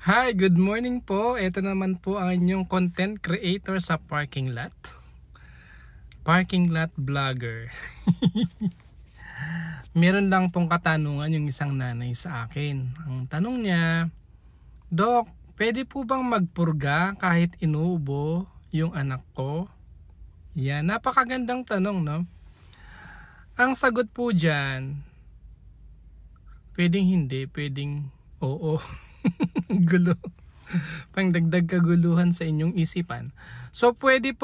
Hi, good morning po. Ito naman po ang inyong content creator sa parking lot. Parking lot vlogger. Meron lang pong katanungan yung isang nanay sa akin. Ang tanong niya, Dok, pwede po bang magpurga kahit inuubo yung anak ko? Yan, napakagandang tanong, no? Ang sagot po dyan, pwedeng hindi, pwedeng oo. Gulo. Pangdagdag kaguluhan sa inyong isipan. So pwede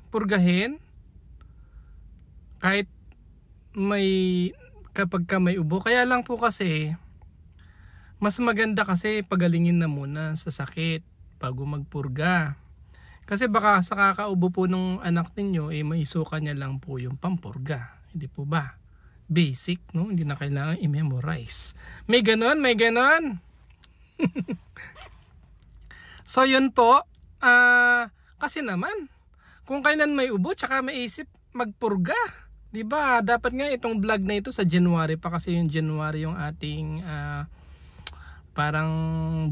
purgahin kahit kapag ka may ubo. Kaya lang po kasi mas maganda kasi pagalingin na muna sa sakit bago magpurga. Kasi baka sa kakaubo po ng anak ninyo maisuka niya lang po yung pampurga. Hindi po ba? Basic, no? Hindi na kailangan i-memorize. May ganon. So yun po, kasi naman kung kailan may ubo tsaka maisip magpurga, 'di ba? Dapat nga itong vlog na ito sa January pa kasi yung January yung ating parang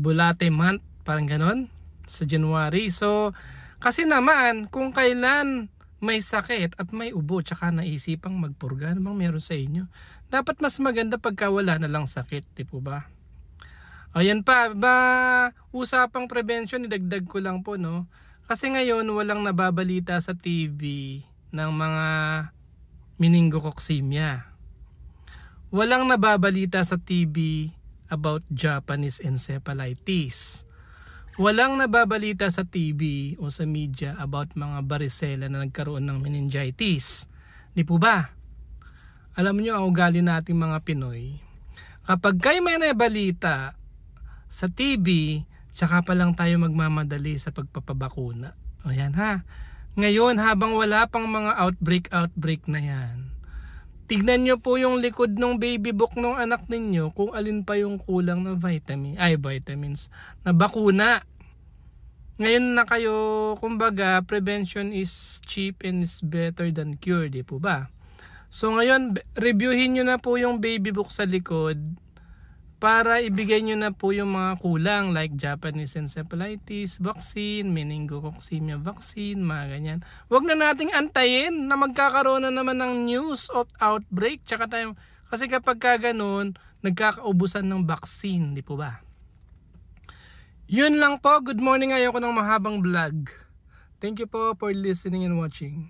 bulate month, parang ganon sa January. So kasi naman kung kailan may sakit at may ubo tsaka naisipang magpurga, ano bang meron sa inyo? Dapat mas maganda pagka wala na lang sakit, 'di po ba? Ayan pa, usapang prevention, idagdag ko lang po, no? Kasi ngayon walang nababalita sa TV ng mga meningococcemia. Walang nababalita sa TV about Japanese encephalitis. Walang nababalita sa TV o sa media about mga varicella na nagkaroon ng meningitis. Di po ba? Alam niyo ang ugali nating mga Pinoy. Kapag kayo may nabalita sa TV, saka pa lang tayo magmamadali sa pagpapabakuna. O yan ha. Ngayon, habang wala pang mga outbreak na yan, tignan nyo po yung likod ng baby book ng anak ninyo kung alin pa yung kulang na vitamins na bakuna. Ngayon na kayo, kumbaga, prevention is cheap and is better than cure, di po ba? So ngayon, reviewin nyo na po yung baby book sa likod para ibigay nyo na po yung mga kulang like Japanese encephalitis vaccine, meningococcemia vaccine, mga ganyan. Huwag na nating antayin na magkakaroon na naman ng news of outbreak. Kasi kapag ganun, nagkakaubusan ng vaccine, di po ba? Yun lang po. Good morning. Ayoko ng mahabang vlog. Thank you po for listening and watching.